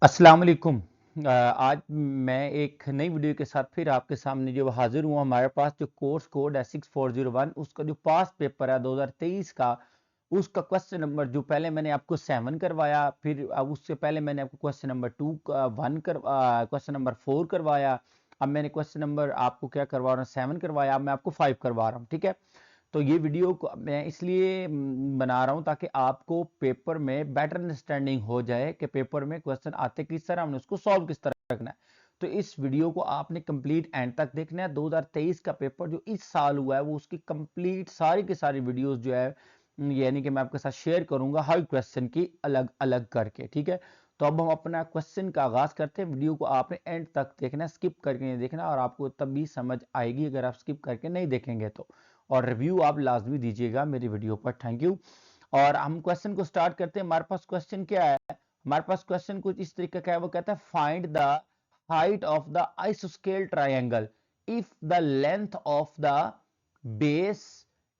अस्सलाम वालेकुम। आज मैं एक नई वीडियो के साथ फिर आपके सामने जो हाजिर हुआ। हमारे पास जो कोर्स कोड है 6401 उसका जो पास पेपर है 2023 का, उसका क्वेश्चन नंबर जो पहले मैंने आपको 7 करवाया, फिर उससे पहले मैंने आपको क्वेश्चन नंबर 2 क्वेश्चन नंबर 4 करवाया। अब मैंने क्वेश्चन नंबर आपको क्या करवा रहा हूँ, 7 करवाया। अब मैं आपको 5 करवा रहा हूँ। ठीक है, तो ये वीडियो को मैं इसलिए बना रहा हूं ताकि आपको पेपर में बेटर अंडरस्टैंडिंग हो जाए कि पेपर में क्वेश्चन आते किस तरह, हमने उसको सॉल्व किस तरह करना है। तो इस वीडियो को आपने कंप्लीट एंड तक देखना है। 2023 का पेपर जो इस साल हुआ है वो उसकी कंप्लीट सारी की सारी वीडियोस जो है यानी कि मैं आपके साथ शेयर करूंगा हर क्वेश्चन की अलग अलग करके। ठीक है, तो अब हम अपना क्वेश्चन का आगाज करते हैं। वीडियो को आपने एंड तक देखना है, स्किप करके नहीं देखना, और आपको तब भी समझ आएगी अगर आप स्किप करके नहीं देखेंगे तो। और रिव्यू आप लाजमी दीजिएगा मेरी वीडियो पर। Thank you. और हम क्वेश्चन को स्टार्ट करते हैं। हमारे पास क्वेश्चन क्या है, हमारे पास क्वेश्चन कुछ इस तरीके का है। वो कहता है find the height of the आइसोस्केल triangle if the length of the base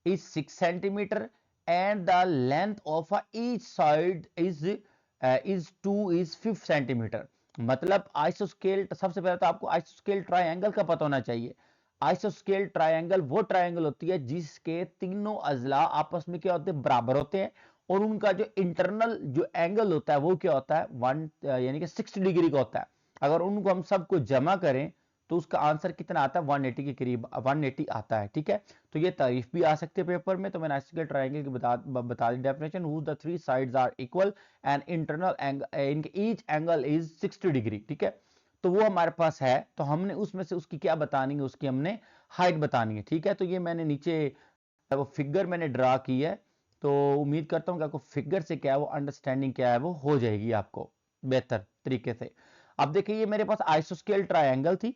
is 6 centimeter and the length of each side is 2 is 5 centimeter। मतलब आइसोस्केल, सबसे पहले तो आपको आइसोस्केल ट्रायंगल का पता होना चाहिए। आइसोस्केल ट्रायंगल वो ट्रायंगल होती है जिसके तीनों अजला आपस में क्या होते हैं, बराबर होते हैं, और उनका जो इंटरनल जो एंगल होता है वो क्या होता है, 1 यानी कि 60 डिग्री का होता है। अगर उनको हम सबको जमा करें तो उसका आंसर कितना आता है, 180 के करीब 180 आता है। ठीक है, तो ये तारीफ भी आ सकती है पेपर में। तो मैंने आइसोस्केल ट्रायंगल की बता दी definition, who the three sides are equal and internal angle each angle is 60 degree. ठीक है, तो वो हमारे पास है। तो हमने उसमें से उसकी क्या बतानी है, उसकी हमने हाइट बतानी है। ठीक है, तो ये मैंने नीचे वो फिगर मैंने ड्रा की है। तो उम्मीद करता हूं कि आपको फिगर से क्या है वो अंडरस्टैंडिंग क्या है वो हो जाएगी आपको बेहतर तरीके से। अब देखिए, ये मेरे पास आइसोस्केल ट्रायंगल थी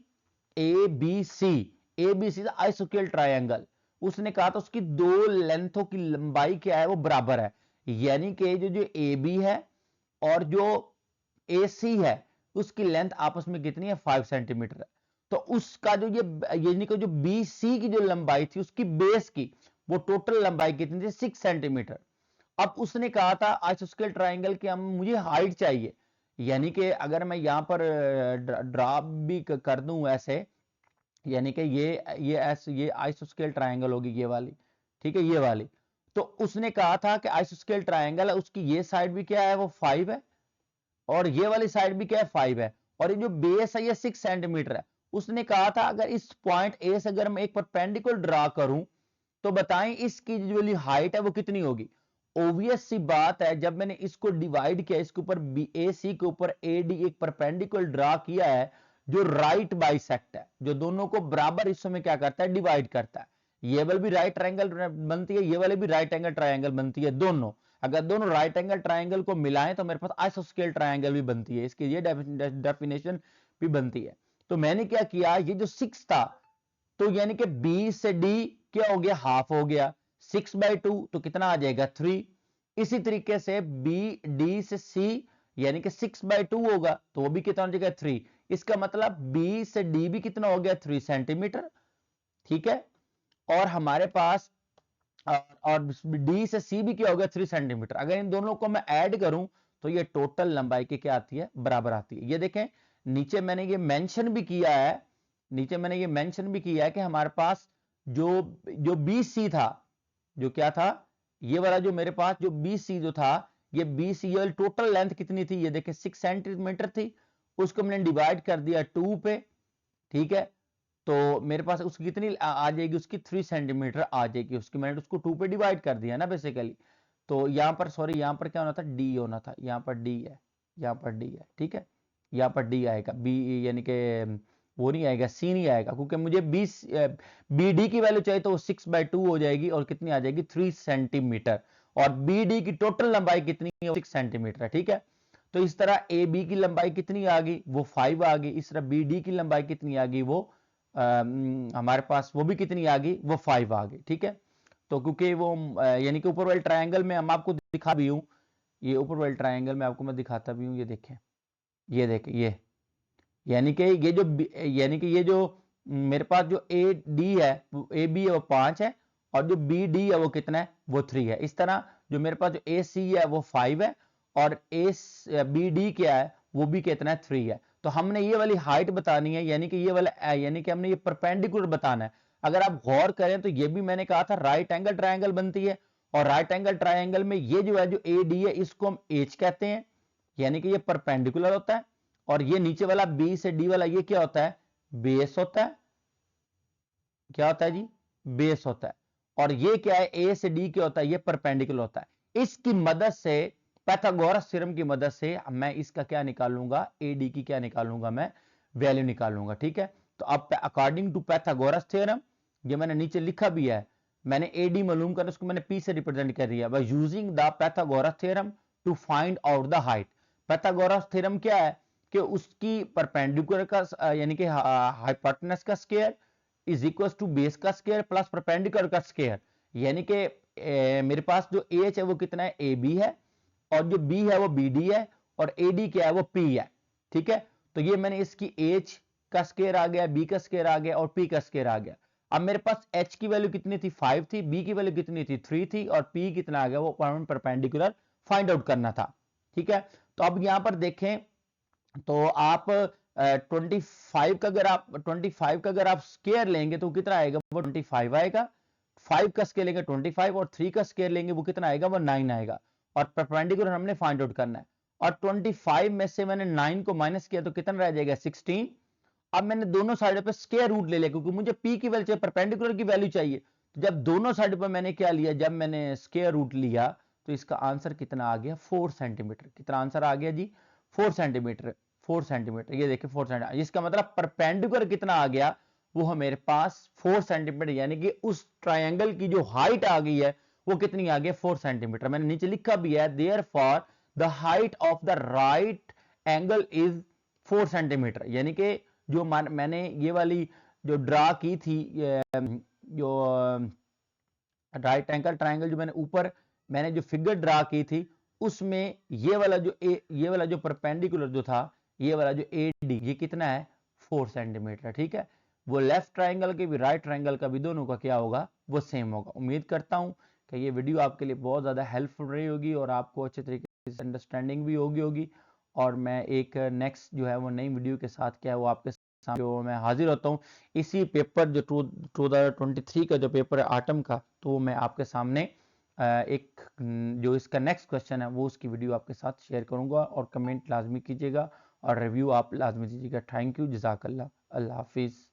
A B C. A B C आइसोस्केल ट्रायंगल। उसने कहा था उसकी दो लेंथों की लंबाई क्या है, वो बराबर है। यानी कि जो जो ए बी है और जो ए सी है उसकी लेंथ आपस में कितनी है, 5 सेंटीमीटर है। तो उसका जो ये यानी कि जो बी सी की जो लंबाई थी उसकी बेस की, वो टोटल लंबाई कितनी थी, 6 सेंटीमीटर। अब उसने कहा था आइसोस्केल ट्रायंगल की हम मुझे हाइट चाहिए। यानी कि अगर मैं यहां पर ड्रा भी कर दूं ऐसे, यानी कि ये आइसोस्केल ट्रायंगल होगी ये वाली। ठीक है, ये वाली। तो उसने कहा था कि आइसोस्केल ट्रायंगल है, उसकी ये साइड भी क्या है, वो 5 है, और ये वाली साइड भी क्या है, 5 है, और ये जो बेस है ये 6 सेंटीमीटर है। उसने कहा था अगर इस पॉइंट ए से अगर मैं एक परपेंडिकुलर ड्रा करूं तो बताएं इसकी जो वाली हाइट है वो कितनी होगी। ऑब्वियस सी बात है, जब मैंने इसको डिवाइड किया, इसके ऊपर बी ए सी के ऊपर ए डी एक परपेंडिकुलर ड्रा किया है जो राइट बाइसेक्ट है, जो दोनों को बराबर हिस्सों में क्या करता है, डिवाइड करता है। ये वाली भी राइट ट्रायंगल बनती है, ये वाली भी राइट एंगल ट्रायंगल बनती है। दोनों अगर दोनों राइट एंगल ट्रायंगल को मिलाएं तो मेरे पास आइसोस्केल ट्रायंगल भी बनती है, इसकी ये डेफिनेशन भी बनती है। तो मैंने क्या किया, ये जो 6 था तो यानी कि बी से डी क्या हो गया, हाफ हो गया। 6/2 तो कितना आ जाएगा, 3। इसी तरीके से बी डी से सी यानी कि 6/2 होगा तो वो भी कितना हो जाएगा, 3। इसका मतलब बी से डी भी कितना हो गया, 3 सेंटीमीटर। ठीक है, और हमारे पास और डी से सी भी क्या हो गया, 3 सेंटीमीटर। अगर इन दोनों को मैं ऐड करूं तो ये टोटल लंबाई की क्या आती है, बराबर आती है। ये देखें, नीचे मैंने ये मेंशन भी किया है, नीचे मैंने ये मेंशन भी किया है कि हमारे पास जो जो बी सी था, जो क्या था, ये वाला जो मेरे पास जो बी सी जो था, ये बी सी टोटल लेंथ कितनी थी, ये देखें 6 सेंटीमीटर थी। उसको मैंने डिवाइड कर दिया 2 पे। ठीक है, तो मेरे पास उसकी कितनी आ जाएगी, उसकी 3 सेंटीमीटर आ जाएगी उसकी। मैंने उसको 2 पे डिवाइड कर दिया ना बेसिकली। तो यहाँ पर सॉरी, यहाँ पर क्या होना था, डी होना था। यहाँ पर डी है, यहाँ पर डी है। ठीक है, यहाँ पर डी आएगा, बी यानी कि वो नहीं आएगा, सी नहीं आएगा, क्योंकि मुझे बी डी की वैल्यू चाहिए तो वो 6/2 हो जाएगी, और कितनी आ जाएगी, 3 सेंटीमीटर। और बी डी की टोटल लंबाई कितनी है, 6 सेंटीमीटर है। ठीक है, तो इस तरह ए बी की लंबाई कितनी आ गई, वो 5 आ गई। इस तरह बी डी की लंबाई कितनी आ गई, वो हमारे पास वो भी कितनी आ गई, वो 5 आ गई। ठीक है, तो क्योंकि वो यानी कि ऊपर वाले ट्रायंगल में हम आपको दिखा भी हूं, ये ऊपर वाले ट्रायंगल में आपको मैं दिखाता भी हूं, ये देखें, ये देखें, ये यानी कि ये जो यानी कि ये जो मेरे पास जो ए डी है, ए बी है वो 5 है, और जो बी डी है वो कितना है, वो 3 है। इस तरह जो मेरे पास जो ए सी है वो 5 है, और ए बी डी क्या है, वो भी कितना है 3 है। तो हमने ये वाली हाइट बतानी है, यानी कि ये वाला यानी कि हमने ये परपेंडिकुलर बताना है। अगर आप गौर करें तो ये भी मैंने कहा था राइट एंगल ट्रायंगल बनती है, और राइट एंगल ट्रायंगल में ये जो है जो ए डी है इसको हम एच कहते हैं, यानी कि ये परपेंडिकुलर होता है, और ये नीचे वाला बी से डी वाला ये क्या होता है, बेस होता है। क्या होता है जी, बेस होता है। और ये क्या है, ए से डी क्या होता है, ये परपेंडिकुलर होता है। इसकी मदद से, पाइथागोरस थ्योरम की मदद से मैं इसका क्या निकालूंगा, ए डी की क्या निकालूंगा, मैं वैल्यू निकालूंगा। ठीक है, तो अब अकॉर्डिंग टू पाइथागोरस थ्योरम, ये मैंने नीचे लिखा भी है, मैंने ए डी मालूम करना, उसको मैंने पी से रिप्रेजेंट कर दिया by using the Pythagoras theorem to find out the height. Pythagoras theorem क्या है कि उसकी परपेंडिकुलर का यानी कि हाइपोटेनस का square is equal to base का स्क्वायर प्लस परपेंडिकुलर का स्क्वायर, यानी कि मेरे पास जो एच है वो कितना है, ए बी है, और जो बी है वो बी डी है, और ए डी क्या है, वो पी है। ठीक है, तो ये मैंने इसकी एच का स्क्वायर आ गया, बी का स्क्वायर आ गया, और पी का स्क्वायर आ गया। अब मेरे पास एच की वैल्यू कितनी थी, 5 थी, बी की वैल्यू कितनी थी, 3 थी, और पी कितना आ गया, वो परपेंडिकुलर फाइंड आउट करना था। ठीक है, तो अब यहां पर देखें तो आप 25 का अगर आप स्केयर लेंगे तो कितना आएगा, वो 25 आएगा। 5 का स्केयर लेंगे 25, और 3 का स्केयर लेंगे वो कितना आएगा, वो 9 आएगा। और परपेंडिकुलर हमने फाइंड आउट करना है, और 25 में से मैंने 9 को माइनस किया तो कितना रह जाएगा, 16। अब मैंने दोनों साइड पे स्केयर रूट ले लिया, क्योंकि मुझे पी की वैल्यू चाहिए, परपेंडिकुलर की वैल्यू चाहिए। तो जब दोनों साइड पर मैंने क्या लिया, जब मैंने स्केयर रूट लिया, तो इसका आंसर कितना आ गया, 4 सेंटीमीटर। कितना आंसर आ गया जी, 4 सेंटीमीटर। 4 सेंटीमीटर, ये देखिए 4 सेंटीमीटर, इसका मतलब परपेंडिकुलर कितना आ गया, वो है मेरे पास 4 सेंटीमीटर, यानी कि उस ट्रायंगल की जो हाइट आ गई है वो कितनी आ गई, 4 सेंटीमीटर। मैंने नीचे लिखा भी है, therefore the height of the right angle is 4 centimetre, यानी कि जो मैंने ये वाली जो ड्रा की थी, जो राइट एंगल ट्रायंगल जो मैंने ऊपर मैंने जो फिगर ड्रा की थी, उसमें ये वाला जो परपेंडिकुलर जो था, ये वाला जो ए डी, ये कितना है, 4 सेंटीमीटर। ठीक है, वो लेफ्ट ट्रायंगल के भी राइट ट्रायंगल का भी दोनों का क्या होगा, वो सेम होगा। उम्मीद करता हूं कि ये वीडियो आपके लिए बहुत ज़्यादा हेल्पफुल रही होगी, और आपको अच्छे तरीके से अंडरस्टैंडिंग भी होगी। और मैं एक नेक्स्ट जो है वो नई वीडियो के साथ क्या है वो आपके सामने जो मैं हाजिर होता हूँ, इसी पेपर जो 2023 का जो पेपर है आटम का, तो मैं आपके सामने एक जो इसका नेक्स्ट क्वेश्चन है वो उसकी वीडियो आपके साथ शेयर करूंगा, और कमेंट लाजमी कीजिएगा, और रिव्यू आप लाजमी दीजिएगा। थैंक यू, जज़ाकल्लाह, अल्लाह हाफिज़।